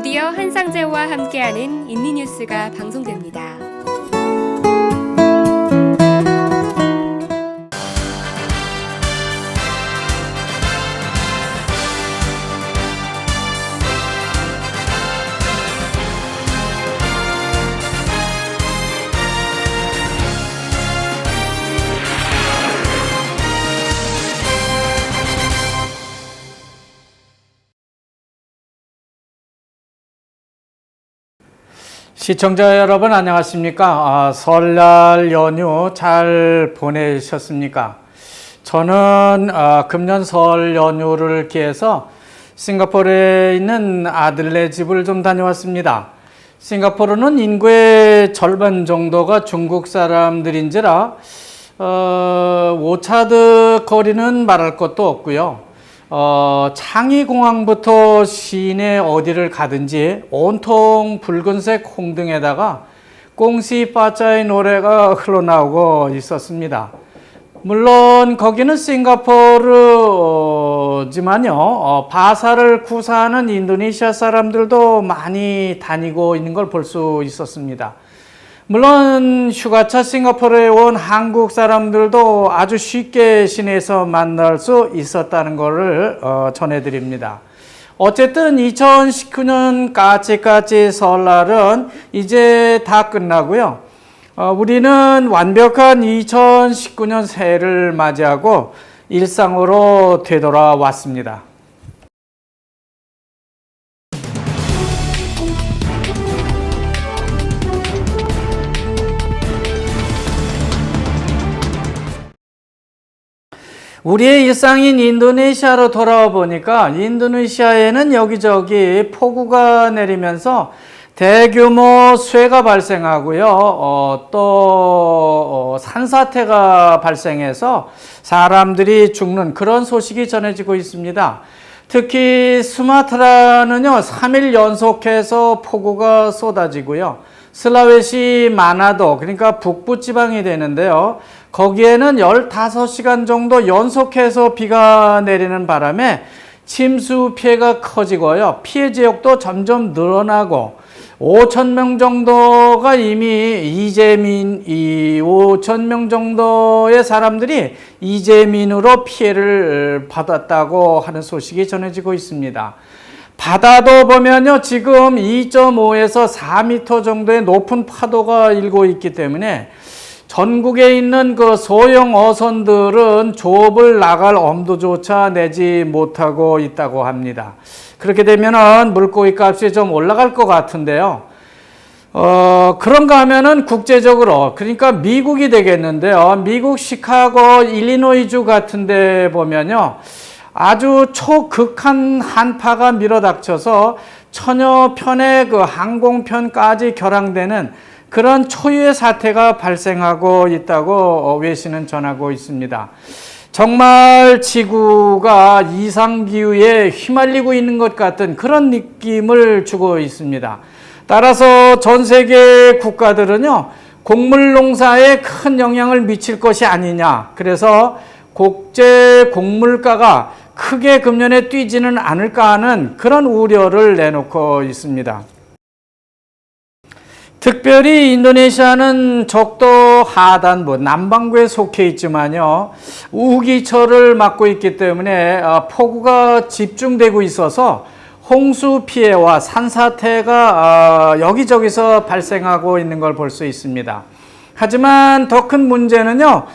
드디어 한상재와 함께하는 인리뉴스가 방송됩니다. 시청자 여러분 안녕하십니까? 설날 연휴 잘 보내셨습니까? 저는 금년 설 연휴를 기해서 싱가포르에 있는 아들네 집을 좀 다녀왔습니다. 싱가포르는 인구의 절반 정도가 중국 사람들인지라 오차드 거리는 말할 것도 없고요. 창의공항부터 시내 어디를 가든지 온통 붉은색 홍등에다가 꽁시 빠짜의 노래가 흘러나오고 있었습니다. 물론 거기는 싱가포르지만요, 바사를 구사하는 인도네시아 사람들도 많이 다니고 있는 걸 볼 수 있었습니다. 물론 휴가차 싱가포르에 온 한국 사람들도 아주 쉽게 시내에서 만날 수 있었다는 것을 전해드립니다. 어쨌든 2019년 까치까치 설날은 이제 다 끝나고요. 우리는 완벽한 2019년 새해를 맞이하고 일상으로 되돌아왔습니다. 우리의 일상인 인도네시아로 돌아와 보니까 인도네시아에는 여기저기 폭우가 내리면서 대규모 쇠가 발생하고요. 또 산사태가 발생해서 사람들이 죽는 그런 소식이 전해지고 있습니다. 특히 수마트라는요, 3일 연속해서 폭우가 쏟아지고요. 슬라웨시 마나도, 그러니까 북부 지방이 되는데요. 거기에는 15시간 정도 연속해서 비가 내리는 바람에 침수 피해가 커지고요. 피해 지역도 점점 늘어나고 5,000명 정도가 이미 5,000명 정도의 사람들이 이재민으로 피해를 받았다고 하는 소식이 전해지고 있습니다. 바다도 보면요, 지금 2.5에서 4m 정도의 높은 파도가 일고 있기 때문에 전국에 있는 그 소형 어선들은 조업을 나갈 엄두조차 내지 못하고 있다고 합니다. 그렇게 되면은 물고기 값이 좀 올라갈 것 같은데요. 그런가 하면은 국제적으로, 그러니까 미국이 되겠는데요. 미국 시카고 일리노이주 같은 데 보면요, 아주 초극한 한파가 밀어닥쳐서 천여 편의 그 항공편까지 결항되는 그런 초유의 사태가 발생하고 있다고 외신은 전하고 있습니다. 정말 지구가 이상기후에 휘말리고 있는 것 같은 그런 느낌을 주고 있습니다. 따라서 전 세계 국가들은요, 곡물 농사에 큰 영향을 미칠 것이 아니냐. 그래서 국제 곡물가가 크게 금년에 뛰지는 않을까 하는 그런 우려를 내놓고 있습니다. 특별히 인도네시아는 적도 하단부, 남반구에 속해 있지만요, 우기철을 맞고 있기 때문에 폭우가 집중되고 있어서 홍수 피해와 산사태가 여기저기서 발생하고 있는 걸 볼 수 있습니다. 하지만 더 큰 문제는요,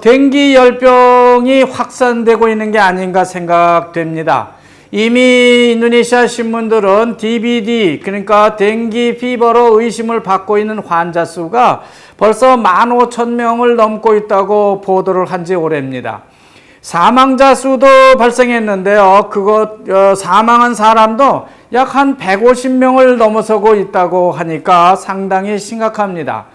댕기 열병이 확산되고 있는 게 아닌가 생각됩니다. 이미 인도네시아 신문들은 DBD, 그러니까 댕기 피버로 의심을 받고 있는 환자 수가 벌써 15,000명을 넘고 있다고 보도를 한 지 오래입니다. 사망자 수도 발생했는데요. 사망한 사람도 약 한 150명을 넘어서고 있다고 하니까 상당히 심각합니다.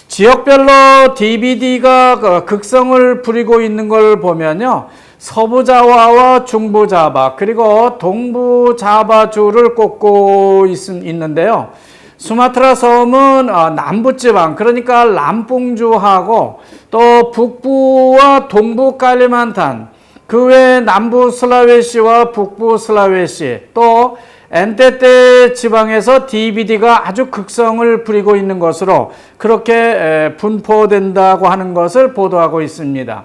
지역별로 DBD가 극성을 부리고 있는 걸 보면요, 서부자와와 중부자바 그리고 동부자바주를 꼽고 있는데요. 수마트라 섬은 남부지방, 그러니까 람pun주하고 또 북부와 동부 칼리만탄, 그 외에 남부 슬라웨시와 북부 슬라웨시, 또 엔테테 지방에서 DBD가 아주 극성을 부리고 있는 것으로 그렇게 분포된다고 하는 것을 보도하고 있습니다.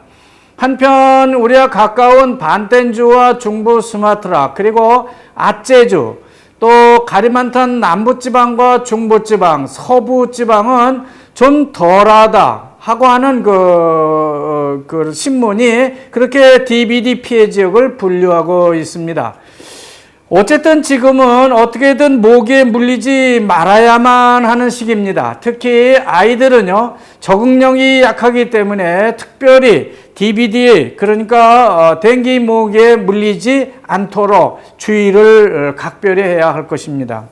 한편 우리와 가까운 반텐주와 중부 스마트라, 그리고 아제주, 또 가리만탄 남부지방과 중부지방, 서부지방은 좀 덜하다 하고 하는 그 신문이 그렇게 DBD 피해 지역을 분류하고 있습니다. 어쨌든 지금은 어떻게든 모기에 물리지 말아야만 하는 시기입니다. 특히 아이들은요, 적응력이 약하기 때문에 특별히 DBD, 그러니까 댕기 모기에 물리지 않도록 주의를 각별히 해야 할 것입니다.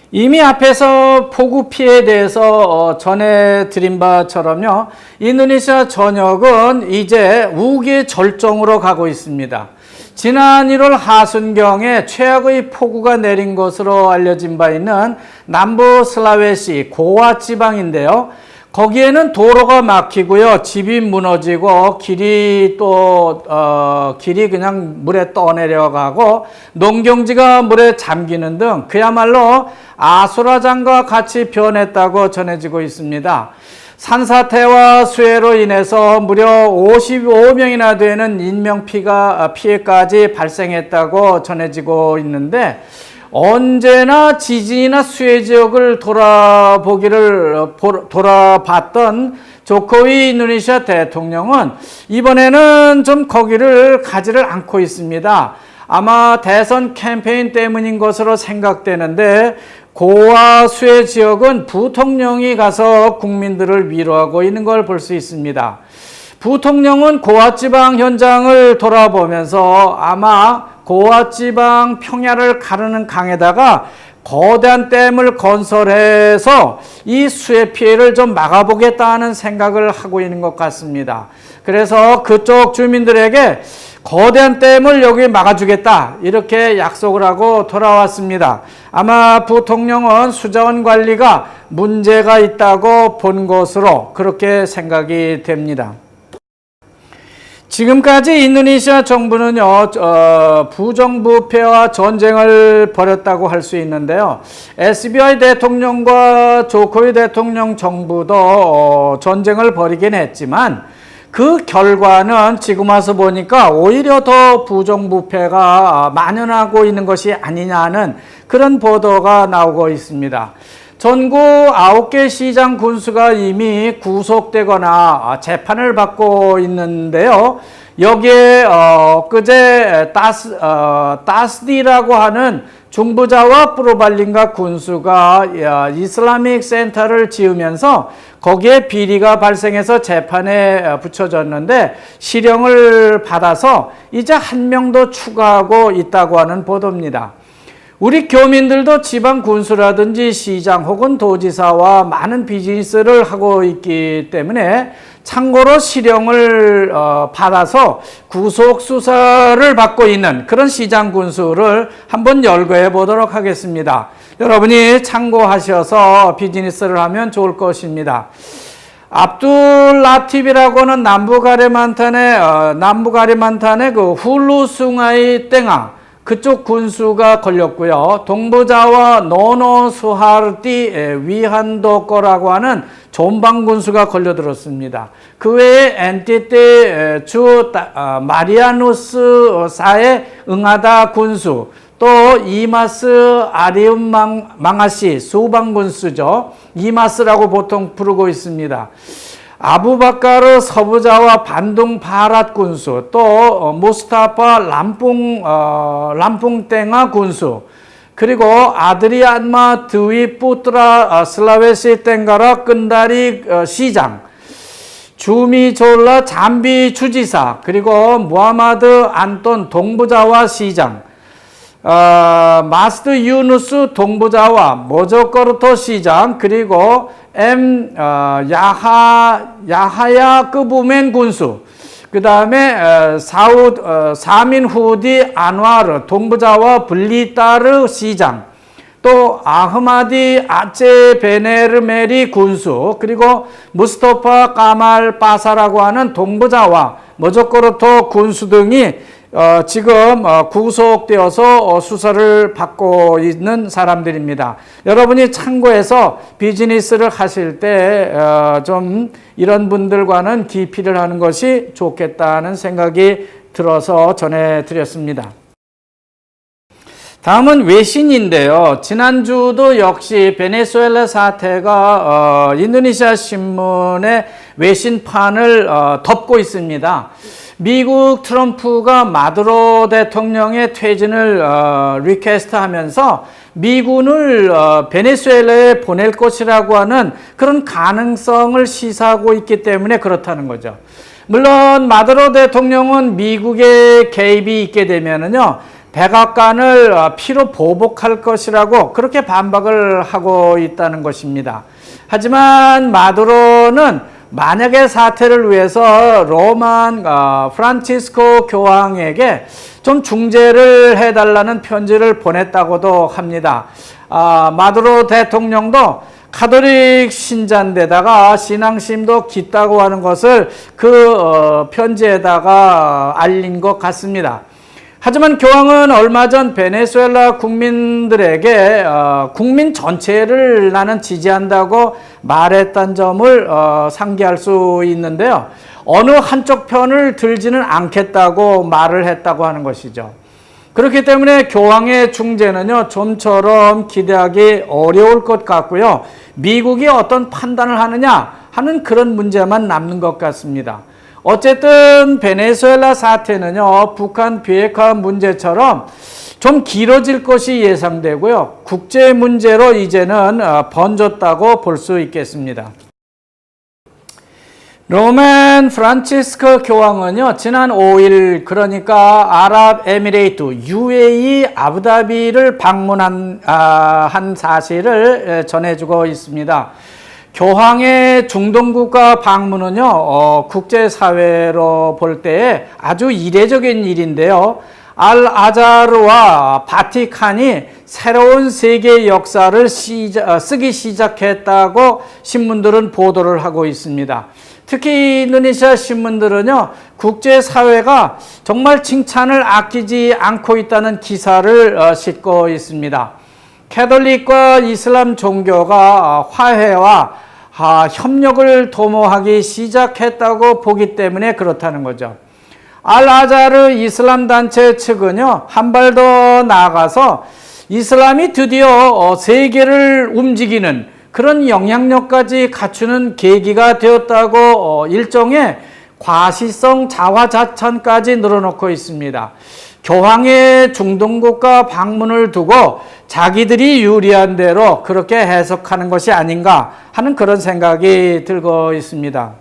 이미 앞에서 폭우 피해에 대해서 전해드린 바처럼요, 인도네시아 전역은 이제 우기의 절정으로 가고 있습니다. 지난 1월 하순경에 최악의 폭우가 내린 것으로 알려진 바 있는 남부 슬라웨시 고아 지방인데요. 거기에는 도로가 막히고요, 집이 무너지고 길이 그냥 물에 떠내려가고 농경지가 물에 잠기는 등 그야말로 아수라장과 같이 변했다고 전해지고 있습니다. 산사태와 수해로 인해서 무려 55명이나 되는 인명피해까지 발생했다고 전해지고 있는데, 언제나 지진이나 수해 지역을 돌아봤던 조코위 인도네시아 대통령은 이번에는 좀 거기를 가지를 않고 있습니다. 아마 대선 캠페인 때문인 것으로 생각되는데, 고아 수해 지역은 부통령이 가서 국민들을 위로하고 있는 걸 볼 수 있습니다. 부통령은 고아지방 현장을 돌아보면서 아마 고아지방 평야를 가르는 강에다가 거대한 댐을 건설해서 이 수해 피해를 좀 막아보겠다는 생각을 하고 있는 것 같습니다. 그래서 그쪽 주민들에게 거대한 댐을 여기 막아주겠다, 이렇게 약속을 하고 돌아왔습니다. 아마 부통령은 수자원 관리가 문제가 있다고 본 것으로 그렇게 생각이 됩니다. 지금까지 인도네시아 정부는요, 부정부패와 전쟁을 벌였다고 할 수 있는데요. SBI 대통령과 조코위 대통령 정부도 전쟁을 벌이긴 했지만 그 결과는 지금 와서 보니까 오히려 더 부정부패가 만연하고 있는 것이 아니냐는 그런 보도가 나오고 있습니다. 전국 9개 시장 군수가 이미 구속되거나 재판을 받고 있는데요. 여기에 그제 따스디라고 하는 중부자와 프로발린가 군수가 이슬라믹 센터를 지으면서 거기에 비리가 발생해서 재판에 붙여졌는데 실형을 받아서 이제 한 명 더 추가하고 있다고 하는 보도입니다. 우리 교민들도 지방 군수라든지 시장 혹은 도지사와 많은 비즈니스를 하고 있기 때문에 참고로 실형을 받아서 구속 수사를 받고 있는 그런 시장 군수를 한번 열거해 보도록 하겠습니다. 여러분이 참고하셔서 비즈니스를 하면 좋을 것입니다. 압둘 라팁이라고 하는 남부가리만탄의 그 훌루숭아이 땡아, 그쪽 군수가 걸렸고요. 동부자와 노노수하르티 위한도거라고 하는 존방 군수가 걸려들었습니다. 그 외에 엔티테 주 마리아누스 사의 응하다 군수, 또 이마스 아리움 망아시 수방 군수죠. 이마스라고 보통 부르고 있습니다. 아부바카르 서부자와 반둥 바랏 군수, 또 무스타파 람풍땡아 군수, 그리고 아드리안마 드위 뿌트라 슬라웨시 땡가라 끈다리 시장, 주미졸라 잠비 주지사, 그리고 무하마드 안톤 동부자와 시장, 마스드 유누스 동부자와 모조코르토 시장, 그리고 야하야 끄부멘 군수, 그 다음에 사민 후디 안와르 동부자와 블리타르 시장, 또 아흐마디 아체 베네르메리 군수, 그리고 무스토파 까말 바사라고 하는 동부자와 모조코르토 군수 등이 지금 구속되어서 수사를 받고 있는 사람들입니다. 여러분이 참고해서 비즈니스를 하실 때 좀 이런 분들과는 기피를 하는 것이 좋겠다는 생각이 들어서 전해드렸습니다. 다음은 외신인데요. 지난주도 역시 베네수엘라 사태가 인도네시아 신문의 외신판을 덮고 있습니다. 미국 트럼프가 마두로 대통령의 퇴진을 리퀘스트하면서 미군을 베네수엘라에 보낼 것이라고 하는 그런 가능성을 시사하고 있기 때문에 그렇다는 거죠. 물론 마두로 대통령은 미국의 개입이 있게 되면은요, 백악관을 피로 보복할 것이라고 그렇게 반박을 하고 있다는 것입니다. 하지만 마두로는 만약에 사태를 위해서 로만 프란치스코 교황에게 좀 중재를 해달라는 편지를 보냈다고도 합니다. 마두로 대통령도 가톨릭 신자인데다가 신앙심도 깊다고 하는 것을 그 편지에다가 알린 것 같습니다. 하지만 교황은 얼마 전 베네수엘라 국민들에게 국민 전체를 나는 지지한다고 말했다는 점을 상기할 수 있는데요. 어느 한쪽 편을 들지는 않겠다고 말을 했다고 하는 것이죠. 그렇기 때문에 교황의 중재는요, 좀처럼 기대하기 어려울 것 같고요. 미국이 어떤 판단을 하느냐 하는 그런 문제만 남는 것 같습니다. 어쨌든 베네수엘라 사태는요, 북한 비핵화 문제처럼 좀 길어질 것이 예상되고요. 국제 문제로 이제는 번졌다고 볼 수 있겠습니다. 로만 프란치스코 교황은요, 지난 5일 그러니까 아랍에미레이트 UAE 아부다비를 방문한 한 사실을 전해주고 있습니다. 교황의 중동국가 방문은요, 국제사회로 볼 때에 아주 이례적인 일인데요. 알아자르와 바티칸이 새로운 세계 역사를 쓰기 시작했다고 신문들은 보도를 하고 있습니다. 특히 인도네시아 신문들은요, 국제사회가 정말 칭찬을 아끼지 않고 있다는 기사를 싣고 있습니다. 캐톨릭과 이슬람 종교가 화해와 협력을 도모하기 시작했다고 보기 때문에 그렇다는 거죠. 알아자르 이슬람 단체 측은요, 한 발 더 나아가서 이슬람이 드디어 세계를 움직이는 그런 영향력까지 갖추는 계기가 되었다고 일종의 과시성 자화자찬까지 늘어놓고 있습니다. 교황의 중동국가 방문을 두고 자기들이 유리한 대로 그렇게 해석하는 것이 아닌가 하는 그런 생각이 들고 있습니다.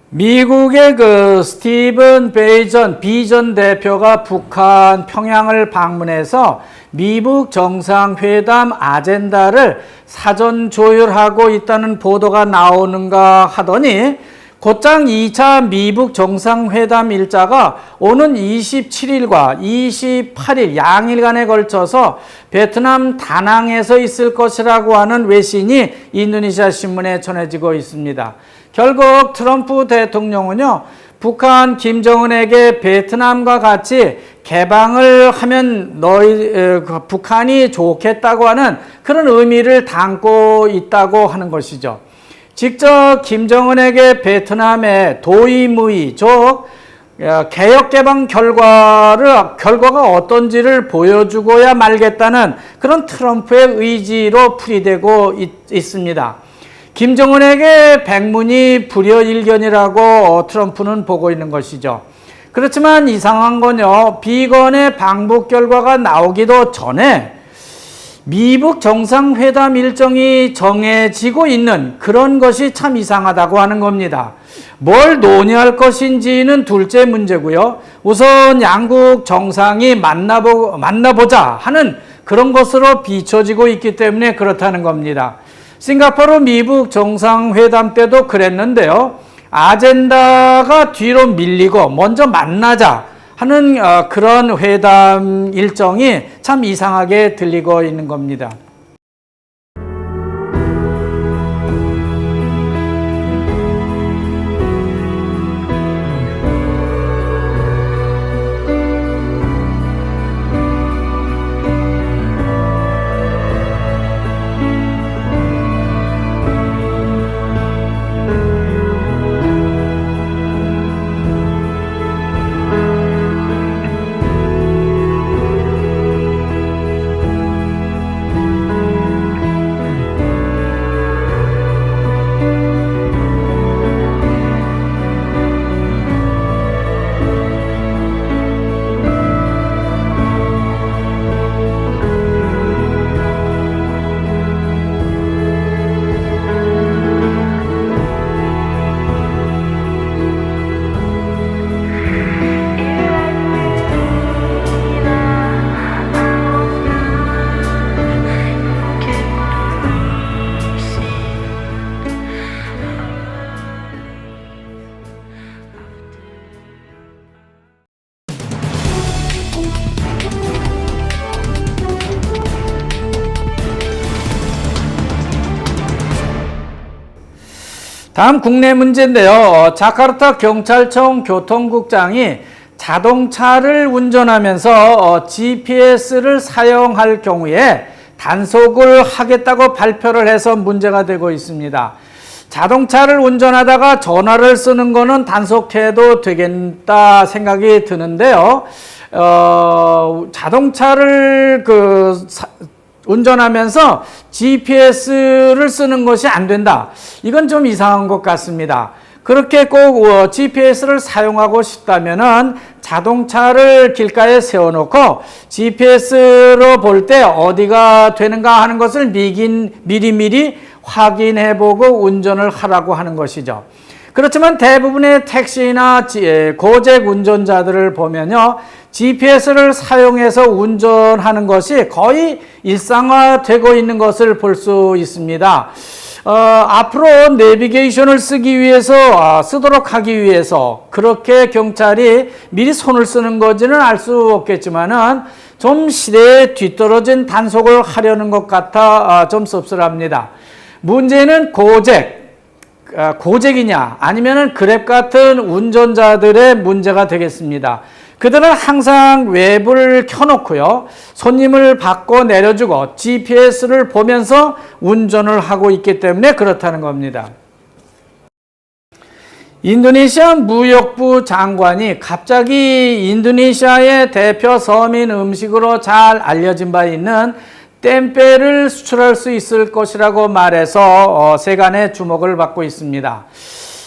미국의 스티븐 베이전 비전 대표가 북한 평양을 방문해서 미북 정상회담 아젠다를 사전 조율하고 있다는 보도가 나오는가 하더니 곧장 2차 미북 정상회담 일자가 오는 27일과 28일 양일간에 걸쳐서 베트남 다낭에서 있을 것이라고 하는 외신이 인도네시아 신문에 전해지고 있습니다. 결국 트럼프 대통령은요, 북한 김정은에게 베트남과 같이 개방을 하면 북한이 좋겠다고 하는 그런 의미를 담고 있다고 하는 것이죠. 직접 김정은에게 베트남의 도의무의, 즉 개혁개방 결과가 어떤지를 보여주고야 말겠다는 그런 트럼프의 의지로 풀이되고 있습니다. 김정은에게 백문이 불여일견이라고 트럼프는 보고 있는 것이죠. 그렇지만 이상한 건요, 비건의 방북 결과가 나오기도 전에 미북 정상회담 일정이 정해지고 있는 그런 것이 참 이상하다고 하는 겁니다. 뭘 논의할 것인지는 둘째 문제고요. 우선 양국 정상이 만나보자 하는 그런 것으로 비춰지고 있기 때문에 그렇다는 겁니다. 싱가포르 미북 정상회담 때도 그랬는데요. 아젠다가 뒤로 밀리고 먼저 만나자 하는 그런 회담 일정이 참 이상하게 들리고 있는 겁니다. 다음 국내 문제인데요. 자카르타 경찰청 교통국장이 자동차를 운전하면서 GPS를 사용할 경우에 단속을 하겠다고 발표를 해서 문제가 되고 있습니다. 자동차를 운전하다가 전화를 쓰는 거는 단속해도 되겠다 생각이 드는데요. 자동차를 운전하면서 GPS를 쓰는 것이 안 된다. 이건 좀 이상한 것 같습니다. 그렇게 꼭 GPS를 사용하고 싶다면은 자동차를 길가에 세워놓고 GPS로 볼 때 어디가 되는가 하는 것을 미리미리 확인해보고 운전을 하라고 하는 것이죠. 그렇지만 대부분의 택시나 고잭 운전자들을 보면요, GPS를 사용해서 운전하는 것이 거의 일상화되고 있는 것을 볼 수 있습니다. 앞으로 내비게이션을 쓰도록 하기 위해서 그렇게 경찰이 미리 손을 쓰는 건지는 알 수 없겠지만은 좀 시대에 뒤떨어진 단속을 하려는 것 같아 좀 씁쓸합니다. 문제는 고잭이냐 아니면은 그랩 같은 운전자들의 문제가 되겠습니다. 그들은 항상 웹을 켜놓고요, 손님을 받고 내려주고 GPS를 보면서 운전을 하고 있기 때문에 그렇다는 겁니다. 인도네시아 무역부 장관이 갑자기 인도네시아의 대표 서민 음식으로 잘 알려진 바 있는 템페를 수출할 수 있을 것이라고 말해서 세간의 주목을 받고 있습니다.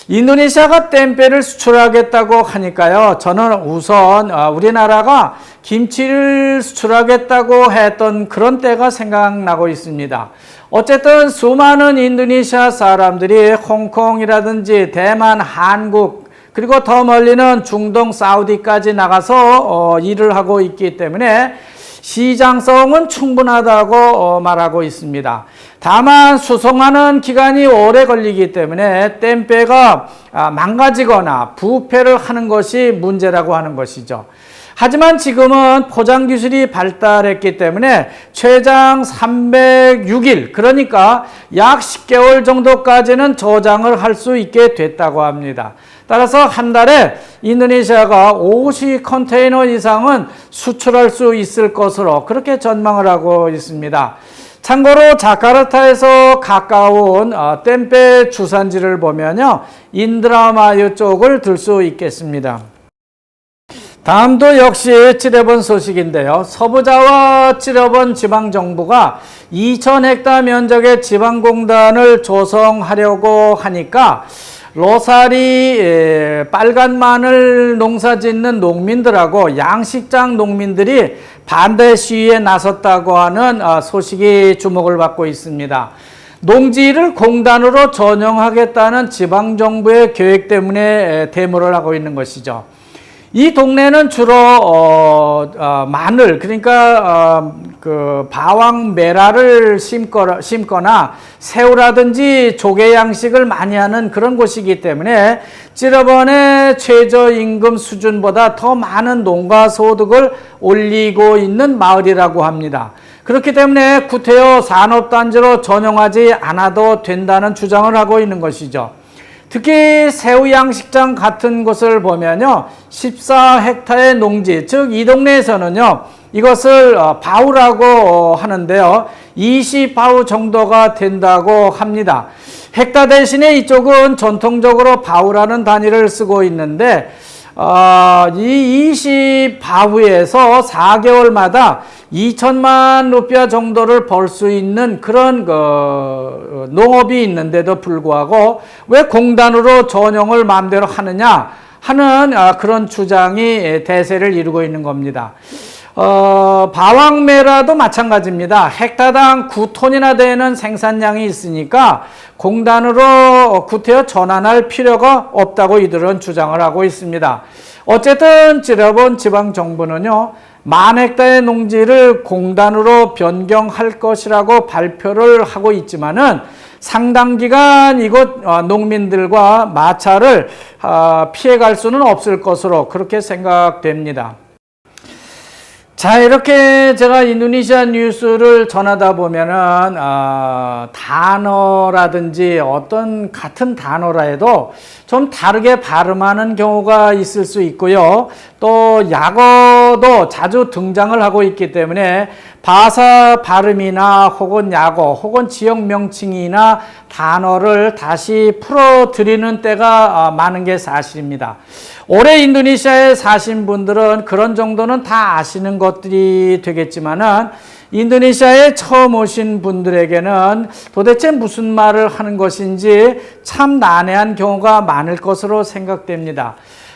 인도네시아가 템페를 수출하겠다고 하니까요, 저는 우선 우리나라가 김치를 수출하겠다고 했던 그런 때가 생각나고 있습니다. 어쨌든 수많은 인도네시아 사람들이 홍콩이라든지 대만, 한국, 그리고 더 멀리는 중동, 사우디까지 나가서 일을 하고 있기 때문에 시장성은 충분하다고 말하고 있습니다. 다만 수송하는 기간이 오래 걸리기 때문에 템페가 망가지거나 부패를 하는 것이 문제라고 하는 것이죠. 하지만 지금은 포장 기술이 발달했기 때문에 최장 306일, 그러니까 약 10개월 정도까지는 저장을 할 수 있게 됐다고 합니다. 따라서 한 달에 인도네시아가 50컨테이너 이상은 수출할 수 있을 것으로 그렇게 전망을 하고 있습니다. 참고로 자카르타에서 가까운 템페 주산지를 보면요, 인드라마유 쪽을 들 수 있겠습니다. 다음도 역시 찌레본 소식인데요. 서부자와 찌레본 지방정부가 2,000헥타 면적의 지방공단을 조성하려고 하니까 로사리 빨간 마늘 농사 짓는 농민들하고 양식장 농민들이 반대 시위에 나섰다고 하는 소식이 주목을 받고 있습니다. 농지를 공단으로 전용하겠다는 지방정부의 계획 때문에 데모를 하고 있는 것이죠. 이 동네는 주로 마늘, 그러니까 바왕 메라를 심거나 새우라든지 조개 양식을 많이 하는 그런 곳이기 때문에 찌레본의 최저임금 수준보다 더 많은 농가 소득을 올리고 있는 마을이라고 합니다. 그렇기 때문에 구태여 산업단지로 전용하지 않아도 된다는 주장을 하고 있는 것이죠. 특히 새우 양식장 같은 곳을 보면요, 14헥타의 농지, 즉 이 동네에서는요, 이것을 바우라고 하는데요, 20바우 정도가 된다고 합니다. 헥타 대신에 이쪽은 전통적으로 바우라는 단위를 쓰고 있는데 이 20바우에서 4개월마다 2천만 루피아 정도를 벌 수 있는 그런 농업이 있는데도 불구하고 왜 공단으로 전용을 마음대로 하느냐 하는 그런 주장이 대세를 이루고 있는 겁니다. 바왕메라도 마찬가지입니다. 헥타당 9톤이나 되는 생산량이 있으니까 공단으로 구태여 전환할 필요가 없다고 이들은 주장을 하고 있습니다. 어쨌든 찌레본 지방정부는요, 10,000헥타의 농지를 공단으로 변경할 것이라고 발표를 하고 있지만은 상당 기간 이곳 농민들과 마찰을 피해갈 수는 없을 것으로 그렇게 생각됩니다. 자, 이렇게 제가 인도네시아 뉴스를 전하다 보면은, 단어라든지 어떤 같은 단어라 해도 좀 다르게 발음하는 경우가 있을 수 있고요. 또 약어도 자주 등장을 하고 있기 때문에 바사 발음이나 혹은 약어 혹은 지역 명칭이나 단어를 다시 풀어드리는 때가 많은 게 사실입니다. 올해 인도네시아에 사신 분들은 그런 정도는 다 아시는 것들이 되겠지만은 인도네시아에 처음 오신 분들에게는 도대체 무슨 말을 하는 것인지 참 난해한 경우가 많을 것으로 생각됩니다.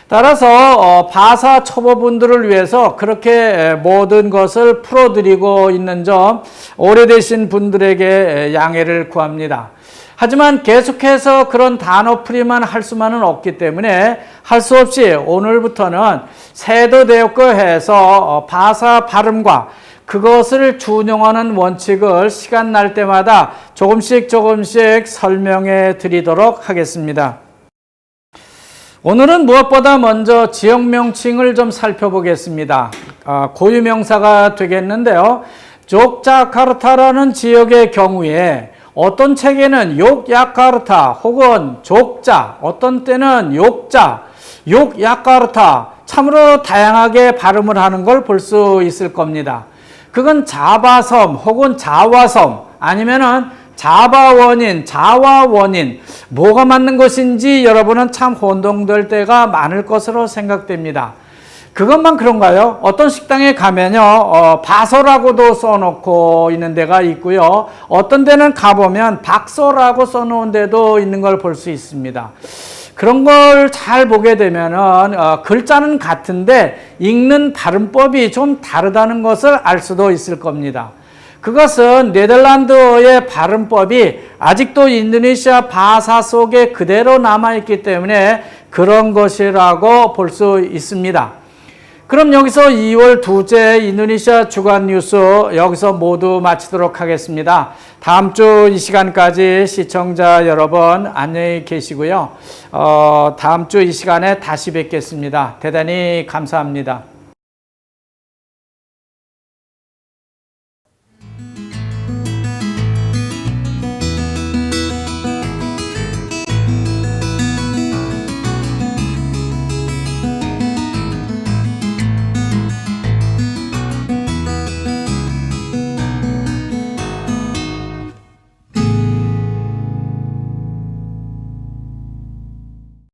따라서 바사 초보분들을 위해서 그렇게 모든 것을 풀어드리고 있는 점 오래되신 분들에게 양해를 구합니다. 하지만 계속해서 그런 단어풀이만 할 수만은 없기 때문에 할 수 없이 오늘부터는 세도대역거 해서 바사 발음과 그것을 준용하는 원칙을 시간 날 때마다 조금씩 설명해 드리도록 하겠습니다. 오늘은 무엇보다 먼저 지역 명칭을 좀 살펴보겠습니다. 고유명사가 되겠는데요. 족자카르타라는 지역의 경우에 어떤 책에는 욕야카르타 혹은 족자, 어떤 때는 욕자, 욕야카르타 참으로 다양하게 발음을 하는 걸 볼 수 있을 겁니다. 그건 자바섬 혹은 자와섬 아니면은 자바원인, 자와원인 뭐가 맞는 것인지 여러분은 참 혼동될 때가 많을 것으로 생각됩니다. 그것만 그런가요? 어떤 식당에 가면요, 바소라고도 써놓고 있는 데가 있고요. 어떤 데는 가보면 박소라고 써놓은 데도 있는 걸 볼 수 있습니다. 그런 걸 잘 보게 되면은, 글자는 같은데 읽는 발음법이 좀 다르다는 것을 알 수도 있을 겁니다. 그것은 네덜란드어의 발음법이 아직도 인도네시아 바사 속에 그대로 남아있기 때문에 그런 것이라고 볼 수 있습니다. 그럼 여기서 2월 둘째 인도네시아 주간 뉴스 여기서 모두 마치도록 하겠습니다. 다음 주 이 시간까지 시청자 여러분 안녕히 계시고요. 다음 주 이 시간에 다시 뵙겠습니다. 대단히 감사합니다.